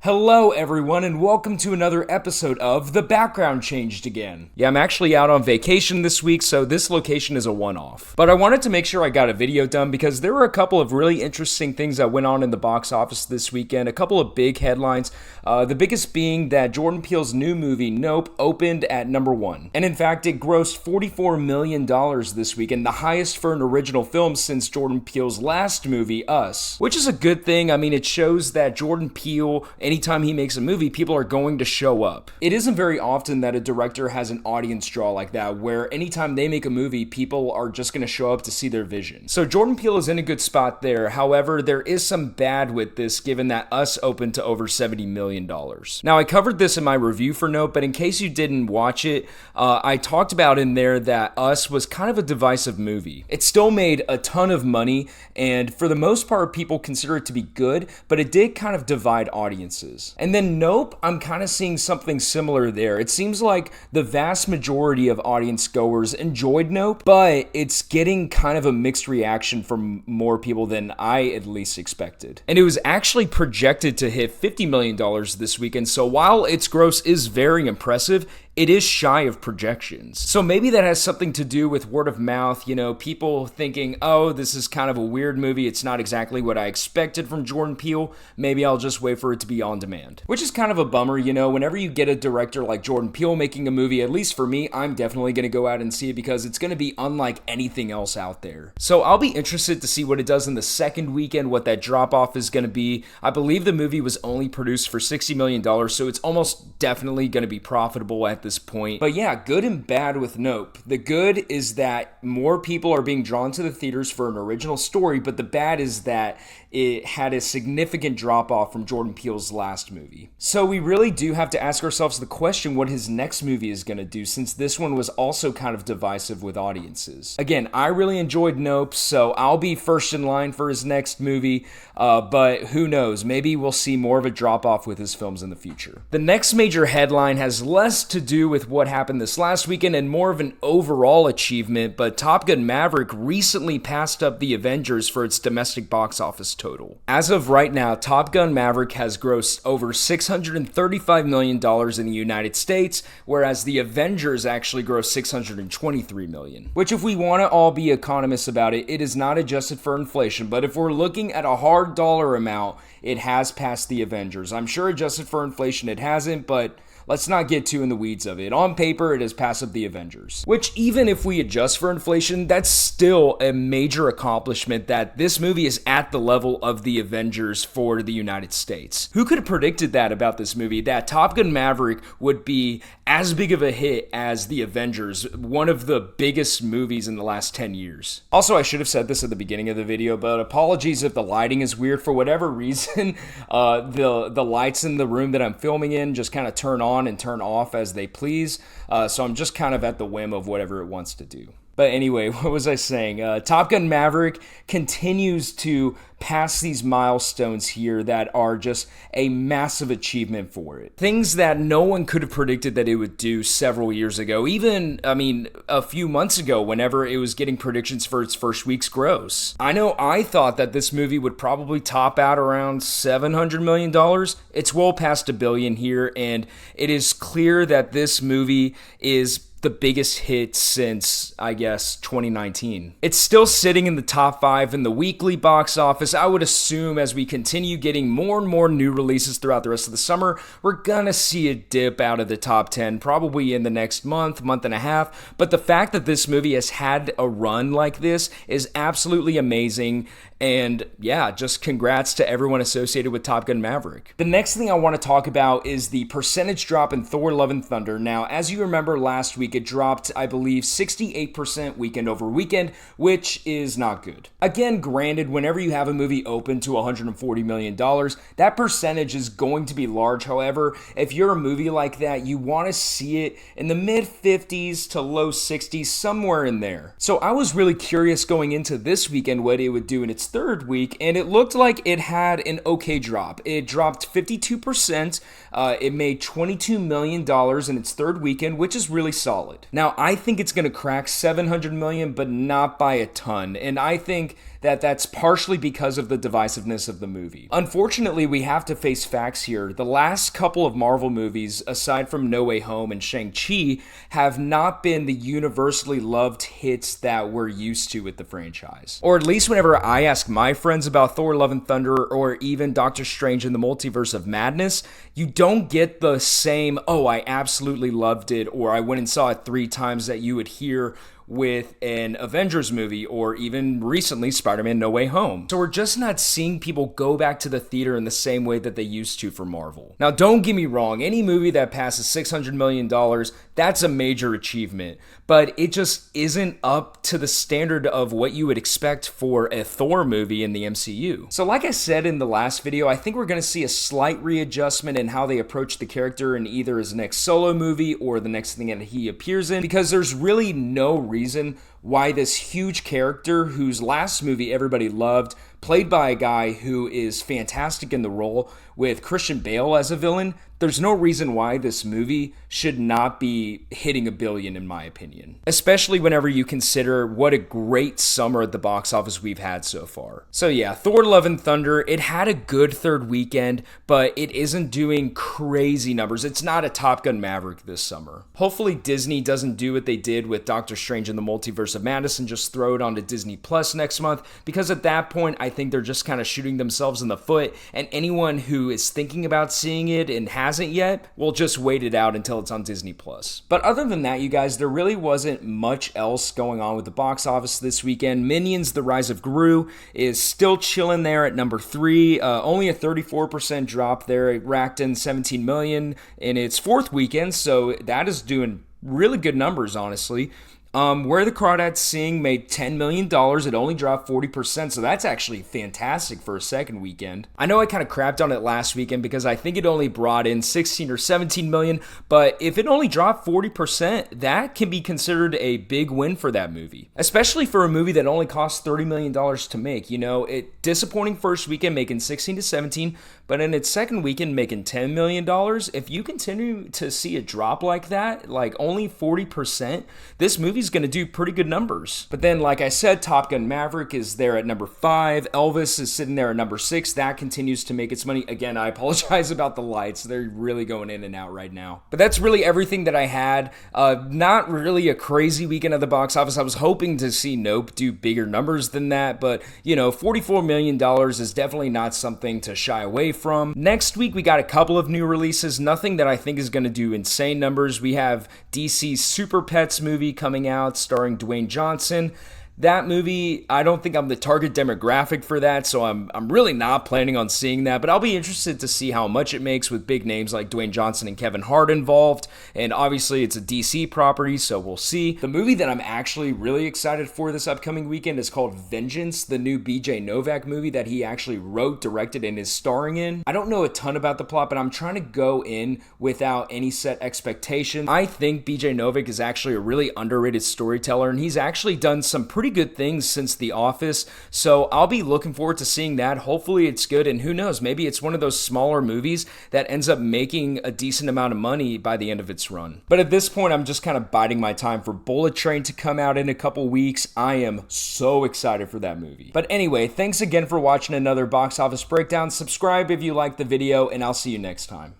Hello everyone and welcome to another episode of The Background Changed Again. Yeah, I'm actually out on vacation this week, so this location is a one-off. But I wanted to make sure I got a video done because there were a couple of really interesting things that went on in the box office this weekend, a couple of big headlines, the biggest being that Jordan Peele's new movie, Nope, opened at number 1. And in fact, it grossed $44 million this weekend, the highest for an original film since Jordan Peele's last movie, Us. Which is a good thing. I mean, it shows that Jordan Peele, anytime he makes a movie, people are going to show up. It isn't very often that a director has an audience draw like that, where anytime they make a movie, people are just going to show up to see their vision. So Jordan Peele is in a good spot there. However, there is some bad with this, given that Us opened to over $70 million. Now, I covered this in my review for Nope, but in case you didn't watch it, I talked about in there that Us was kind of a divisive movie. It still made a ton of money, and for the most part, people consider it to be good, but it did kind of divide audiences. And then Nope, I'm kind of seeing something similar there. It seems like the vast majority of audience goers enjoyed Nope, but it's getting kind of a mixed reaction from more people than I at least expected. And it was actually projected to hit $50 million this weekend, so while its gross is very impressive, it is shy of projections. So maybe that has something to do with word of mouth, people thinking, oh, this is kind of a weird movie, it's not exactly what I expected from Jordan Peele, maybe I'll just wait for it to be on demand. Which is kind of a bummer, whenever you get a director like Jordan Peele making a movie, at least for me, I'm definitely going to go out and see it because it's going to be unlike anything else out there. So I'll be interested to see what it does in the second weekend, what that drop-off is going to be. I believe the movie was only produced for $60 million, so it's almost definitely going to be profitable at this point. But yeah, good and bad with Nope. The good is that more people are being drawn to the theaters for an original story, but the bad is that it had a significant drop-off from Jordan Peele's last movie. So we really do have to ask ourselves the question what his next movie is going to do, since this one was also kind of divisive with audiences. Again, I really enjoyed Nope, so I'll be first in line for his next movie, but who knows, maybe we'll see more of a drop-off with his films in the future. The next major headline has less to do with what happened this last weekend and more of an overall achievement, but Top Gun Maverick recently passed up the Avengers for its domestic box office total. As of right now, Top Gun Maverick has grossed over $635 million in the United States, whereas the Avengers actually grossed $623 million. Which, if we want to all be economists about it, it is not adjusted for inflation, but if we're looking at a hard dollar amount, it has passed the Avengers. I'm sure adjusted for inflation it hasn't, but let's not get too in the weeds of it. On paper, it has passed up the Avengers. Which, even if we adjust for inflation, that's still a major accomplishment that this movie is at the level of the Avengers for the United States. Who could have predicted that about this movie? That Top Gun Maverick would be as big of a hit as the Avengers, one of the biggest movies in the last 10 years. Also, I should have said this at the beginning of the video, but apologies if the lighting is weird. For whatever reason, the lights in the room that I'm filming in just kind of turn on and turn off as they please, so I'm just kind of at the whim of whatever it wants to do. But anyway, what was I saying? Top Gun Maverick continues to pass these milestones here that are just a massive achievement for it. Things that no one could have predicted that it would do several years ago. Even, a few months ago, whenever it was getting predictions for its first week's gross. I know I thought that this movie would probably top out around $700 million. It's well past $1 billion here, and it is clear that this movie is the biggest hit since, I guess, 2019. It's still sitting in the top 5 in the weekly box office. I would assume as we continue getting more and more new releases throughout the rest of the summer, we're gonna see it dip out of the top 10 probably in the next month and a half. But the fact that this movie has had a run like this is absolutely amazing. And yeah, just congrats to everyone associated with Top Gun Maverick. The next thing I want to talk about is the percentage drop in Thor: Love and Thunder. Now, as you remember last week, it dropped, I believe, 68% weekend over weekend, which is not good. Again, granted, whenever you have a movie open to $140 million, that percentage is going to be large. However, if you're a movie like that, you want to see it in the mid-50s to low 60s, somewhere in there. So I was really curious going into this weekend what it would do in its third week, and it looked like it had an okay drop. It dropped 52%. It made $22 million in its third weekend, which is really solid. Now, I think it's going to crack $700 million, but not by a ton. And I think that that's partially because of the divisiveness of the movie. Unfortunately, we have to face facts here. The last couple of Marvel movies, aside from No Way Home and Shang-Chi, have not been the universally loved hits that we're used to with the franchise. Or at least whenever I ask my friends about Thor: Love and Thunder or even Doctor Strange in the Multiverse of Madness, you don't get the same, oh, I absolutely loved it, or I went and saw it 3 times that you would hear with an Avengers movie, or even recently Spider-Man No Way Home. So we're just not seeing people go back to the theater in the same way that they used to for Marvel. Now, don't get me wrong, any movie that passes $600 million, that's a major achievement, but it just isn't up to the standard of what you would expect for a Thor movie in the MCU. So like I said in the last video, I think we're going to see a slight readjustment in how they approach the character in either his next solo movie or the next thing that he appears in, because there's really no reason why this huge character whose last movie everybody loved, played by a guy who is fantastic in the role with Christian Bale as a villain, there's no reason why this movie should not be hitting $1 billion, in my opinion. Especially whenever you consider what a great summer at the box office we've had so far. So yeah, Thor: Love and Thunder, it had a good third weekend, but it isn't doing crazy numbers. It's not a Top Gun Maverick this summer. Hopefully Disney doesn't do what they did with Doctor Strange in the Multiverse of Madness and just throw it onto Disney Plus next month, because at that point I think they're just kind of shooting themselves in the foot, and anyone who is thinking about seeing it and hasn't yet will just wait it out until it's on Disney Plus. But other than that, you guys, there really wasn't much else going on with the box office this weekend. Minions: The Rise of Gru is still chilling there at number 3, only a 34% drop there. It racked in $17 million in its 4th weekend, so that is doing really good numbers, honestly. Where the Crawdads Sing made $10 million. It only dropped 40%, so that's actually fantastic for a second weekend. I know I kind of crapped on it last weekend because I think it only brought in 16 or 17 million, but if it only dropped 40%, that can be considered a big win for that movie. Especially for a movie that only cost $30 million to make. You know, it disappointing first weekend making 16 to 17, but in its second weekend making $10 million. If you continue to see a drop like that, like only 40%, this movie's going to do pretty good numbers. But then, like I said, Top Gun Maverick is there at number 5. Elvis is sitting there at number 6. That continues to make its money. Again, I apologize about the lights. They're really going in and out right now. But that's really everything that I had. Not really a crazy weekend at the box office. I was hoping to see Nope do bigger numbers than that, but you know, $44 million is definitely not something to shy away from. Next week, we got a couple of new releases. Nothing that I think is going to do insane numbers. We have DC's Super Pets movie coming out, starring Dwayne Johnson. That movie, I don't think I'm the target demographic for that, so I'm really not planning on seeing that, but I'll be interested to see how much it makes with big names like Dwayne Johnson and Kevin Hart involved, and obviously it's a DC property, so we'll see. The movie that I'm actually really excited for this upcoming weekend is called Vengeance, the new BJ Novak movie that he actually wrote, directed, and is starring in. I don't know a ton about the plot, but I'm trying to go in without any set expectation. I think BJ Novak is actually a really underrated storyteller, and he's actually done some pretty good things since The Office, so I'll be looking forward to seeing that. Hopefully it's good, and who knows, maybe it's one of those smaller movies that ends up making a decent amount of money by the end of its run. But at this point, I'm just kind of biding my time for Bullet Train to come out in a couple weeks. I am so excited for that movie. But anyway, thanks again for watching another box office breakdown. Subscribe if you liked the video, and I'll see you next time.